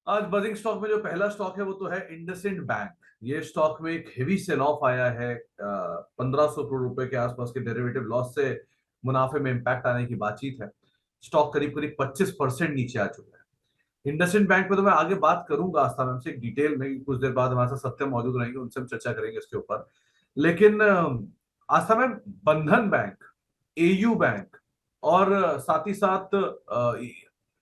आज buzzing stock में जो पहला स्टॉक है वो तो है इंडसइंड बैंक। ये स्टॉक में एक हेवी सेल ऑफ आया है। 1500 करोड़ रुपए के आसपास के डेरिवेटिव लॉस से मुनाफे में इंपैक्ट आने की बातचीत है। स्टॉक करीब करीब 25% नीचे आ चुका है। इंडसइंड बैंक पे तो मैं आगे बात करूंगा आस्था मैम से एक डिटेल में, कुछ देर बाद हमारे साथ सत्य मौजूद रहेंगे, उनसे हम चर्चा करेंगे इसके ऊपर। लेकिन आस्था मैम, बंधन बैंक, एयू बैंक और साथ ही साथ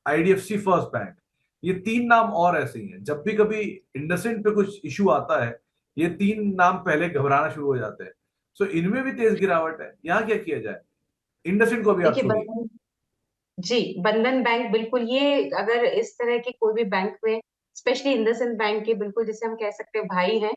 आईडीएफसी फर्स्ट बैंक, ये तीन नाम और ऐसे ही हैं। जब भी कभी इंडसइंड पे कुछ इशू आता है, ये तीन नाम पहले घबराना शुरू हो जाते हैं। सो इनमें भी तेज गिरावट है, यहाँ क्या किया जाए? इंडसइंड को भी आप देखिए छोड़िए। बंधन, जी, बंधन बैंक बिल्कुल, ये अगर इस तरह के कोई भी बैंक में, स्पेशली इंडसइंड बैंक के, बिल्कुल जिसे हम कह सकते हैं भाई हैं।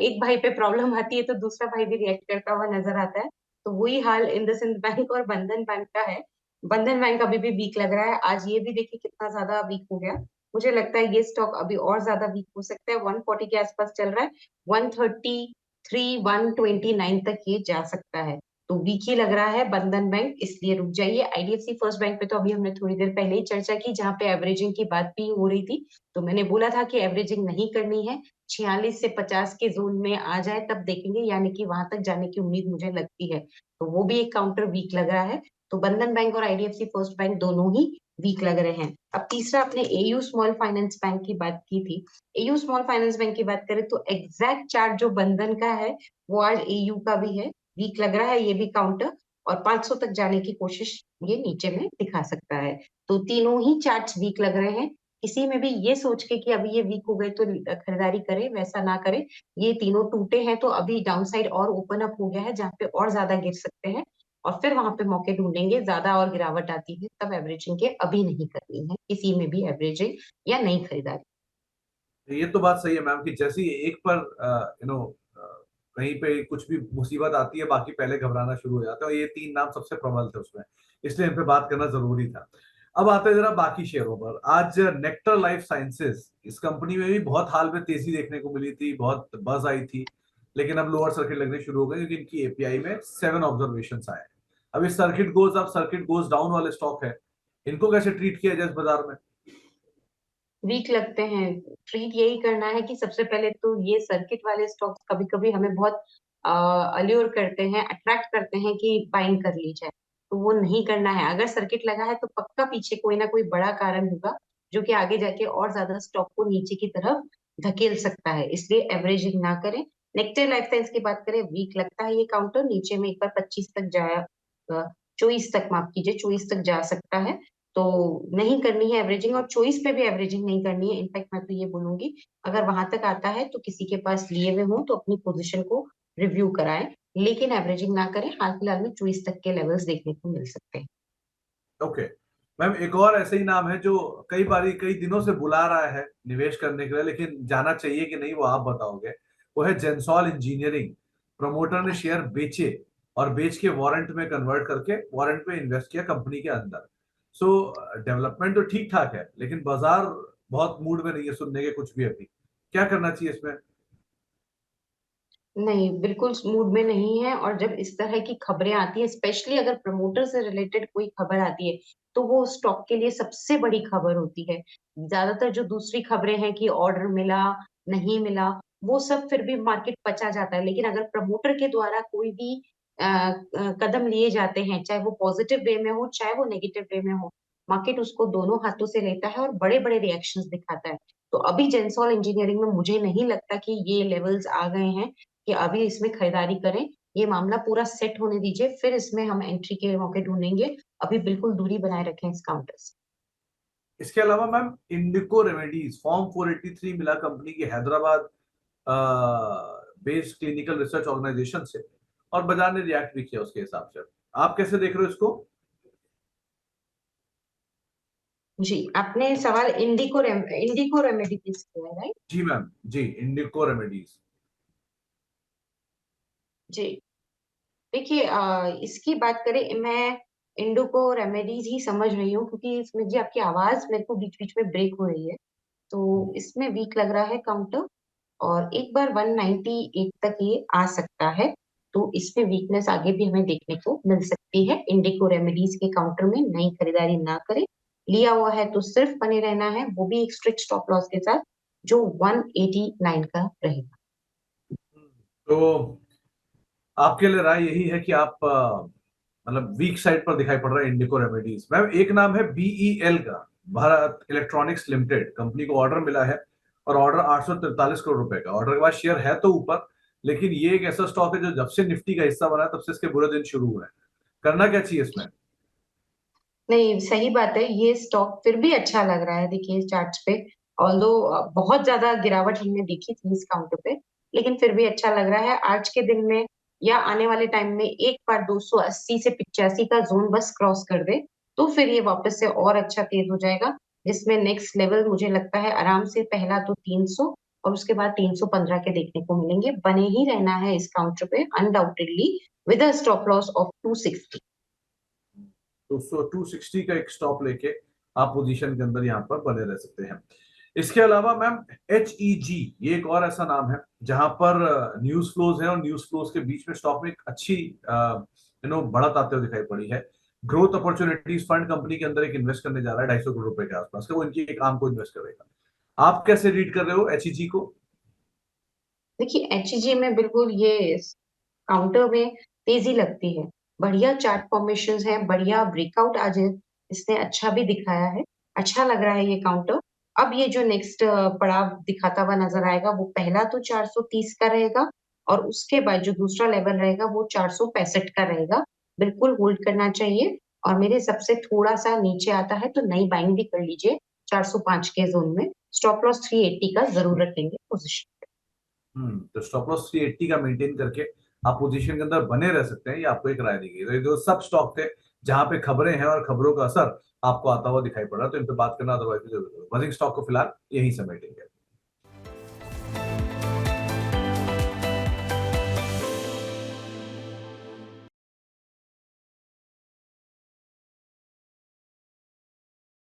एक भाई पे प्रॉब्लम आती है तो दूसरा भाई भी रिएक्ट करता हुआ नजर आता है। तो वही हाल इंडसइंड बैंक और बंधन बैंक का है। बंधन बैंक अभी भी वीक लग रहा है। आज ये भी देखिए कितना ज्यादा वीक हो गया। मुझे लगता है ये स्टॉक अभी और ज्यादा वीक हो सकता है। 140 के आसपास चल रहा है। 133, 129 तक ये जा सकता है। तो वीक ही लग रहा है बंधन बैंक, इसलिए रुक जाइए। आईडीएफसी फर्स्ट बैंक पे तो अभी हमने थोड़ी देर पहले ही चर्चा की, जहां पे एवरेजिंग की बात भी हो रही थी। तो मैंने बोला था कि एवरेजिंग नहीं करनी है। 46 से 50 के जोन में आ जाए तब देखेंगे, यानी कि वहां तक जाने की उम्मीद मुझे लगती है। तो वो भी एक काउंटर वीक लग रहा है। तो बंधन बैंक और आईडीएफसी फर्स्ट बैंक दोनों ही वीक लग रहे हैं। अब तीसरा, अपने एयू स्मॉल फाइनेंस बैंक की बात की थी। एयू स्मॉल फाइनेंस बैंक की बात करें तो एग्जैक्ट चार्ट जो बंधन का है, वो आज एयू का भी है। वीक लग रहा है ये भी काउंटर। और 500 तक जाने की कोशिश ये नीचे में दिखा सकता है। तो तीनों ही चार्ट्स वीक लग रहे हैं। किसी में भी ये सोच के कि अभी ये वीक हो गए तो खरीदारी करें, वैसा ना करें। ये तीनों टूटे हैं तो अभी डाउनसाइड और ओपन अप हो गया है, जहां पे और ज्यादा गिर सकते हैं। और फिर वहां पे मौके ढूंढेंगे। ज्यादा और गिरावट आती है तब एवरेजिंग के अभी नहीं करनी है किसी में भी एवरेजिंग या नई खरीदारी। ये तो बात सही है मैम कि जैसे ही एक पर कहीं पे कुछ भी मुसीबत आती है, बाकी पहले घबराना शुरू हो जाता है, और ये तीन नाम सबसे प्रबल थे उसमें, इसलिए इन पे बात करना जरूरी था। अब आते हैं जरा बाकी शेयरों पर। आज नेक्टर लाइफ साइंसेज, इस कंपनी में भी बहुत हाल में तेजी देखने को मिली थी, बहुत बज आई थी, लेकिन अब लोअर सर्किट लगने शुरू हो गए क्योंकि इनकी एपीआई में 7 ऑब्जर्वेशन आए। अब ये circuit goes up circuit goes down वाले स्टॉक है, इनको कैसे ट्रीट किया जाए इस बाजार में? वीक लगते हैं। ट्रीट यही करना है कि सबसे पहले तो ये सर्किट वाले स्टॉक्स कभी कभी हमें बहुत अल्यूर करते हैं, अट्रैक्ट करते हैं कि बाइंग कर ली जाए। तो वो नहीं करना है। अगर सर्किट लगा है तो पक्का पीछे कोई ना कोई बड़ा कारण होगा, जो कि आगे जाके और ज्यादा स्टॉक को नीचे की तरफ धकेल सकता है। इसलिए एवरेजिंग ना करें। नेक्टर लाइफ साइंस की बात करें, वीक लगता है ये काउंटर। नीचे में एक बार 25 तक जाया, 24 तक, माफ कीजिए, 24 तक जा सकता है। तो नहीं करनी है एवरेजिंग, और चॉइस पे भी एवरेजिंग नहीं करनी है। इनफैक्ट मैं तो ये बोलूंगी, अगर वहां तक आता है तो किसी के पास लिए हुए हो तो अपनी पोजीशन को रिव्यू कराएं, लेकिन एवरेजिंग ना करें। हाल फिलहाल में चॉइस तक के लेवल्स देखने को मिल सकते हैं। ओके मैम, एक और ऐसे ही नाम है जो कई बारी कई दिनों से बुला रहा है निवेश करने के लिए, लेकिन जाना चाहिए कि नहीं वो आप बताओगे। वो है जेंसॉल इंजीनियरिंग। प्रमोटर ने शेयर बेचे और बेच के वारंट में कन्वर्ट करके वारंट में इन्वेस्ट किया कंपनी के अंदर। सो डेवलपमेंट तो ठीक ठाक है, लेकिन बाजार बहुत मूड में नहीं है सुनने के कुछ भी अभी। क्या करना चाहिए इसमें? नहीं, बिल्कुल मूड में नहीं है। और जब इस तरह की खबरें आती है, स्पेशली अगर प्रमोटर से रिलेटेड कोई खबर आती है, तो वो स्टॉक के लिए सबसे बड़ी खबर होती है। ज्यादातर जो दूसरी खबरें हैं कि ऑर्डर मिला, नहीं मिला, वो सब फिर भी मार्केट पचा जाता है। लेकिन अगर प्रमोटर के द्वारा कोई भी कदम लिए जाते हैं, चाहे वो पॉजिटिव वे में हो चाहे वो नेगेटिव वे में हो, मार्केट उसको दोनों हाथों से लेता है और बड़े बड़े रिएक्शंस दिखाता है। तो अभी जेंसॉल इंजीनियरिंग में मुझे नहीं लगता कि ये लेवल्स आ गए हैं कि अभी इसमें खरीदारी करें। ये मामला पूरा सेट होने दीजिए, फिर इसमें हम एंट्री के मौके ढूंढेंगे। अभी बिल्कुल दूरी बनाए रखें इस काउंटर से। इसके अलावा मैम, इंडिको रेमेडीज, फॉर्म 483 मिला कंपनी की Hyderabad based clinical research organization से, और बाजार ने रिएक्ट भी किया उसके हिसाब से। आप कैसे देख रहे हो इसको? जी, आपने सवाल इंडिको रेमेडीज किया है, राइट? जी मैम, जी, इंडिको रेमेडीज। जी, देखिए, इसकी बात करें, मैं इंडिको रेमेडीज ही समझ रही हूँ, क्योंकि इसमें जी आपकी आवाज मेरे को बीच बीच में ब्रेक हो रही है। तो इसमें वीक लग रहा है काउंटर। और एक बार 198 तक ये आ सकता है। तो इसमें वीकनेस आगे भी हमें देखने को मिल सकती है। इंडिको रेमेडीज के काउंटर में नई खरीदारी ना करें। लिया हुआ है तो सिर्फ बने रहना है, वो भी एक स्ट्रिक्ट स्टॉप लॉस के साथ, जो 189 का रहेगा। तो आपके लिए राय यही है कि आप मतलब वीक साइड पर दिखाई पड़ रहा है इंडिको रेमेडीज। मैम एक नाम है बीईएल का, भारत इलेक्ट्रॉनिक्स लिमिटेड, कंपनी को ऑर्डर मिला है और ऑर्डर 843 करोड़ रुपए का। ऑर्डर के बाद शेयर है तो ऊपर, लेकिन ये एक ऐसा स्टॉक है जो जब से निफ्टी का हिस्सा बना है तब से इसके बुरे दिन शुरू हुए हैं। करना क्या चाहिए इसमें? नहीं, सही बात है, ये स्टॉक फिर भी अच्छा लग रहा है, देखिए चार्ट्स पे। ऑल्दो बहुत ज्यादा गिरावट हमने देखी थी इस काउंटर पे, लेकिन फिर भी अच्छा लग रहा है आज के दिन में, या आने वाले टाइम में एक बार 280 से 85 का जोन बस क्रॉस कर दे, तो फिर ये वापस से और अच्छा तेज हो जाएगा, जिसमें नेक्स्ट लेवल मुझे लगता है आराम से पहला तो 300 और उसके बाद 315 के देखने को मिलेंगे। बने ही रहना है इस काउंटर पे undoubtedly, with a stop loss of 260। तो 260 का एक स्टॉप लेके आप पोजीशन के अंदर यहाँ पर बने रह सकते हैं। इसके अलावा मैम HEG, ये एक और ऐसा नाम है जहां पर न्यूज फ्लोज है और न्यूज फ्लोज के बीच में स्टॉक में एक अच्छी बढ़त आते हुए दिखाई पड़ी है। ग्रोथ अपॉर्चुनिटीज फंड कंपनी के अंदर एक इन्वेस्ट करने जा रहा है 250 करोड़ रुपए के आसपास का, वो इनकी एक आर्म को इन्वेस्ट करेगा। आप कैसे रीड कर रहे हो HEG को? देखिए एचईजी में बिल्कुल ये काउंटर में तेजी लगती है, बढ़िया चार्ट फॉर्मेशन है, बढ़िया ब्रेकआउट आज इसने अच्छा भी दिखाया है, अच्छा लग रहा है ये काउंटर। अब ये जो नेक्स्ट पड़ाव दिखाता हुआ नजर आएगा, वो पहला तो 430 का रहेगा, और उसके बाद जो दूसरा लेवल रहेगा वो 465 का रहेगा। बिल्कुल होल्ड करना चाहिए, और मेरे सबसे थोड़ा सा नीचे आता है तो नई बाइंग भी कर लीजिए 405 के जोन में। स्टॉप लॉस 380 का जरूर रखेंगे पोजिशन। तो स्टॉप लॉस 380 का मेंटेन करके आप पोजीशन के अंदर बने रह सकते हैं, ये आपको एक राय दी गई। तो ये जो सब स्टॉक थे जहां पे खबरें हैं और खबरों का असर आपको आता हुआ दिखाई पड़ रहा है, तो इन पे बात करना अदरवाइज जरूर। बजिंग स्टॉक को फिलहाल यही समेटेंगे।